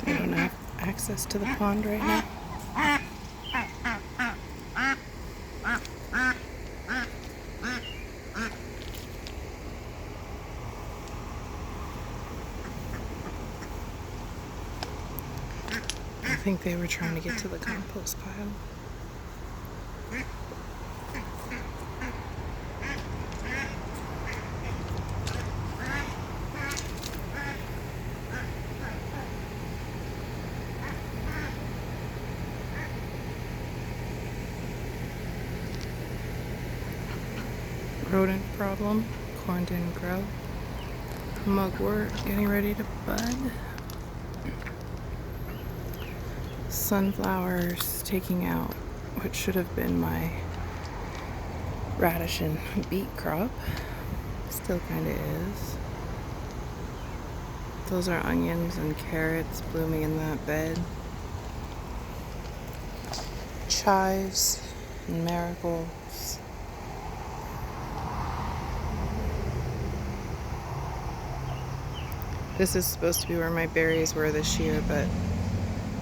They don't have access to the pond right now. I think they were trying to get to the compost pile. Rodent problem, corn didn't grow. Mugwort getting ready to bud. Sunflowers taking out what should have been my radish and beet crop. Still kind of is. Those are onions and carrots blooming in that bed. Chives and marigolds. This is supposed to be where my berries were this year, but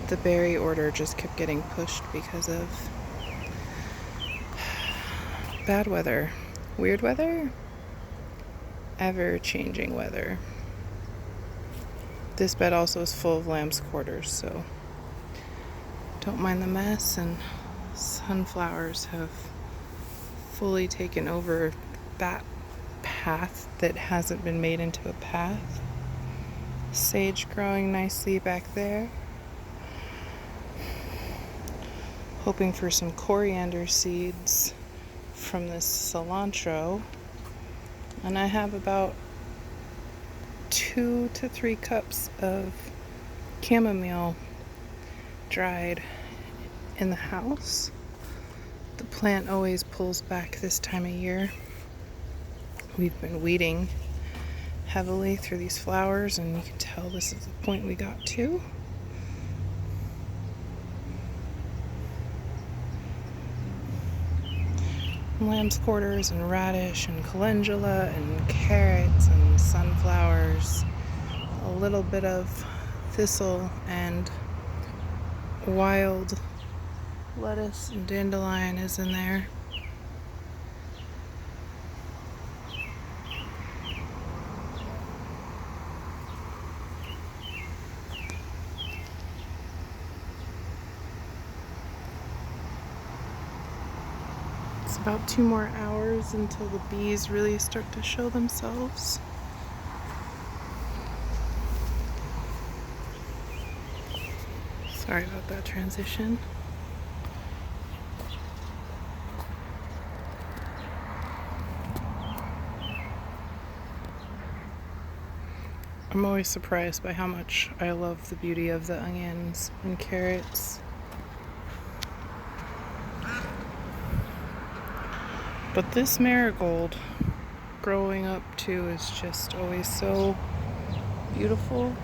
the berry order just kept getting pushed because of bad weather. Weird weather? Ever-changing weather. This bed also is full of lamb's quarters, so don't mind the mess. And sunflowers have fully taken over that path that hasn't been made into a path. Sage growing nicely back there. Hoping for some coriander seeds from this cilantro. And I have about 2 to 3 cups of chamomile dried in the house. The plant always pulls back this time of year. We've been weeding heavily through these flowers, and you can tell this is the point we got to. Lamb's quarters and radish and calendula and carrots and sunflowers. A little bit of thistle and wild lettuce and dandelion is in there. It's about 2 more hours until the bees really start to show themselves. Sorry about that transition. I'm always surprised by how much I love the beauty of the onions and carrots. But this marigold growing up too is just always so beautiful.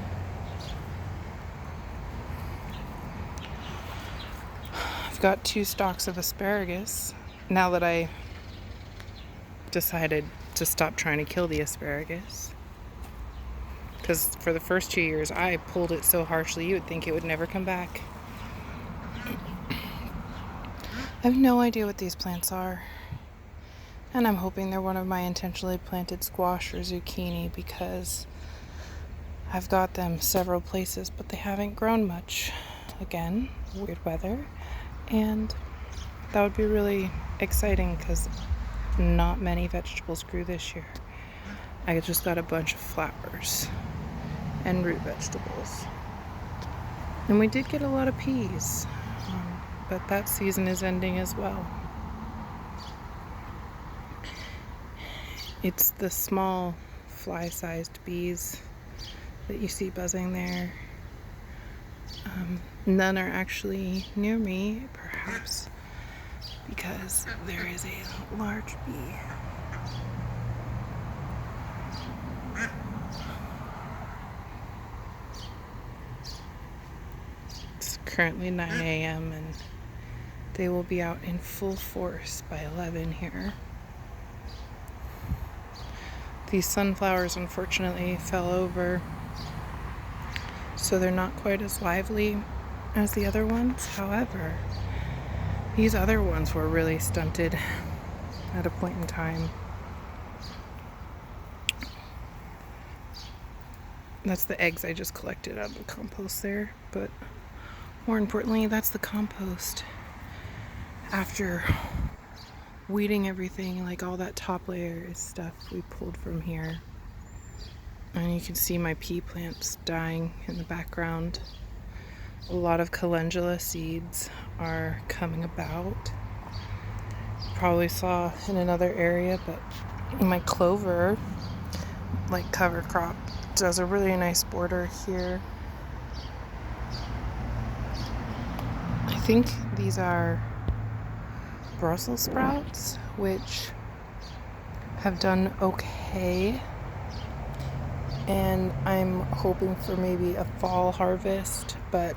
I've got 2 stalks of asparagus now that I decided to stop trying to kill the asparagus. Because for the first 2 years I pulled it so harshly you would think it would never come back. I have no idea what these plants are. And I'm hoping they're one of my intentionally planted squash or zucchini, because I've got them several places, but they haven't grown much. Again, weird weather. And that would be really exciting because not many vegetables grew this year. I just got a bunch of flowers and root vegetables. And we did get a lot of peas. but that season is ending as well. It's the small fly-sized bees that you see buzzing there. None are actually near me, perhaps because there is a large bee. It's currently 9 a.m. and they will be out in full force by 11 here. These sunflowers unfortunately fell over, so they're not quite as lively as the other ones. However, these other ones were really stunted at a point in time. That's the eggs I just collected out of the compost there, but more importantly, that's the compost after weeding everything. Like, all that top layer is stuff we pulled from here. And you can see my pea plants dying in the background. A lot of calendula seeds are coming about. Probably saw in another area, but my clover, like cover crop, does a really nice border here. I think these are Brussels sprouts, which have done okay. And I'm hoping for maybe a fall harvest, but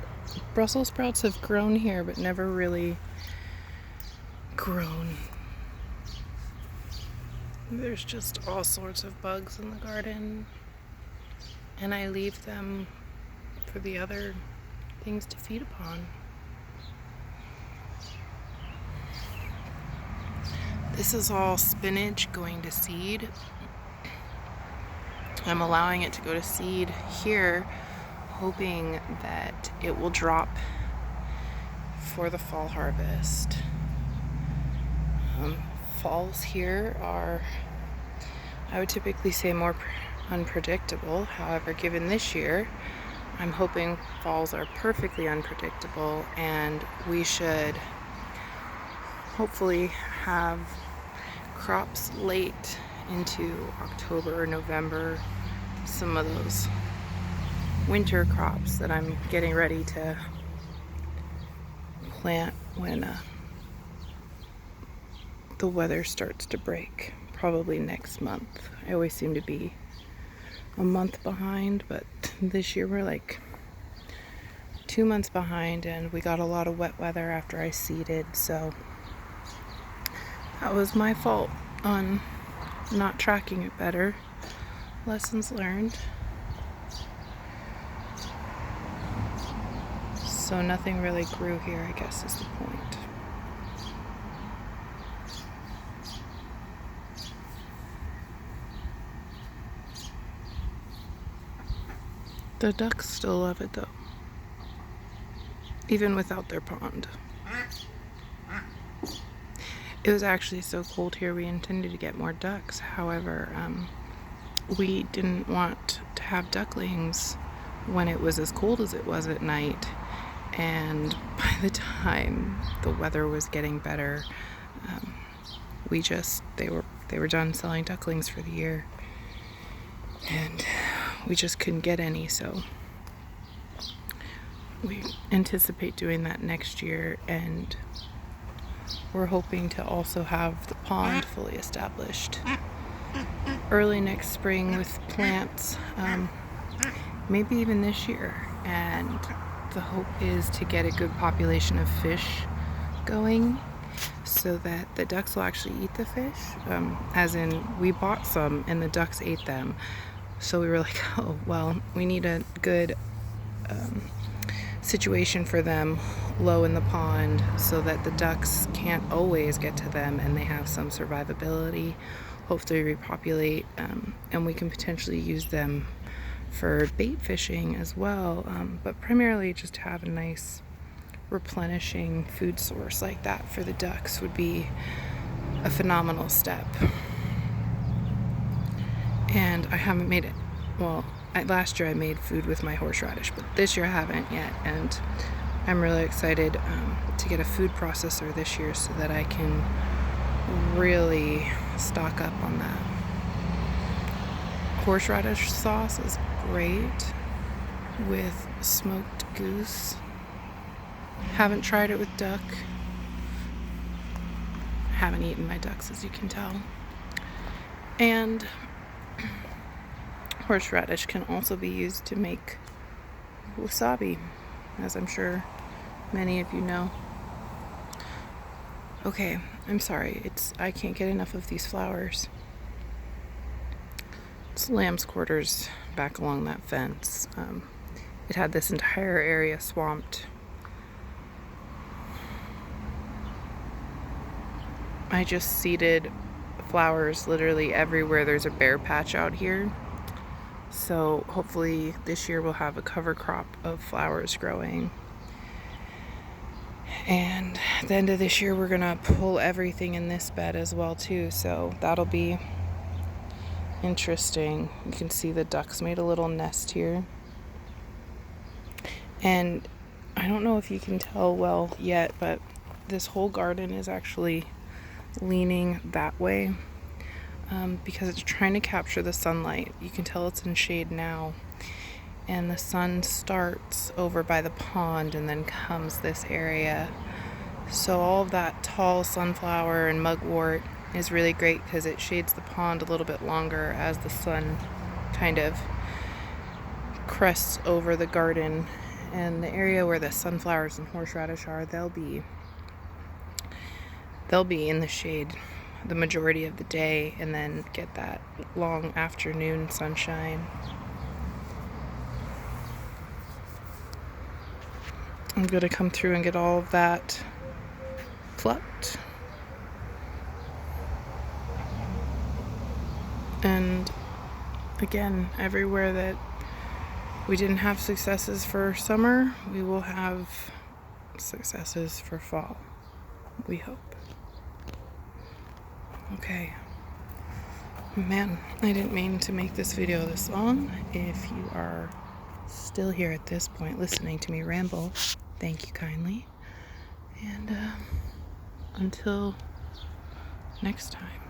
Brussels sprouts have grown here but never really grown. There's just all sorts of bugs in the garden, and I leave them for the other things to feed upon. This is all spinach going to seed. I'm allowing it to go to seed here, hoping that it will drop for the fall harvest. Falls here are, I would typically say, more unpredictable. However, given this year, I'm hoping falls are perfectly unpredictable, and we should hopefully have crops late into October or November. Some of those winter crops that I'm getting ready to plant when the weather starts to break, probably next month. I always seem to be a month behind, but this year we're like 2 months behind, and we got a lot of wet weather after I seeded, so that was my fault on not tracking it better. Lessons learned. So nothing really grew here, I guess is the point. The ducks still love it though, even without their pond. It was actually so cold here, we intended to get more ducks. However, we didn't want to have ducklings when it was as cold as it was at night. And by the time the weather was getting better, they were done selling ducklings for the year, and we just couldn't get any. So we anticipate doing that next year, and we're hoping to also have the pond fully established early next spring with plants, maybe even this year. And the hope is to get a good population of fish going so that the ducks will actually eat the fish. As in, we bought some and the ducks ate them. So we were like, oh, well, we need a good situation for them low in the pond so that the ducks can't always get to them and they have some survivability, hopefully repopulate, and we can potentially use them for bait fishing as well, but primarily just to have a nice replenishing food source like that for the ducks would be a phenomenal step. And I haven't made it, well, last year I made food with my horseradish, but this year I haven't yet, and I'm really excited to get a food processor this year so that I can really stock up on that. Horseradish sauce is great with smoked goose. Haven't tried it with duck. Haven't eaten my ducks, as you can tell. And horseradish can also be used to make wasabi, as I'm sure many of you know. Okay, I'm sorry. I can't get enough of these flowers. It's lamb's quarters back along that fence. It had this entire area swamped. I just seeded flowers literally everywhere there's a bare patch out here. So hopefully this year we'll have a cover crop of flowers growing. And at the end of this year we're gonna pull everything in this bed as well too. So that'll be interesting. You can see the ducks made a little nest here. And I don't know if you can tell well yet, but this whole garden is actually leaning that way because it's trying to capture the sunlight. You can tell it's in shade now, and the sun starts over by the pond and then comes this area. So all of that tall sunflower and mugwort is really great because it shades the pond a little bit longer as the sun kind of crests over the garden. And the area where the sunflowers and horseradish are, they'll be in the shade the majority of the day and then get that long afternoon sunshine. I'm going to come through and get all of that plucked. And again, everywhere that we didn't have successes for summer, we will have successes for fall, we hope. Okay. Man, I didn't mean to make this video this long. If you are still here at this point listening to me ramble, thank you kindly. And until next time.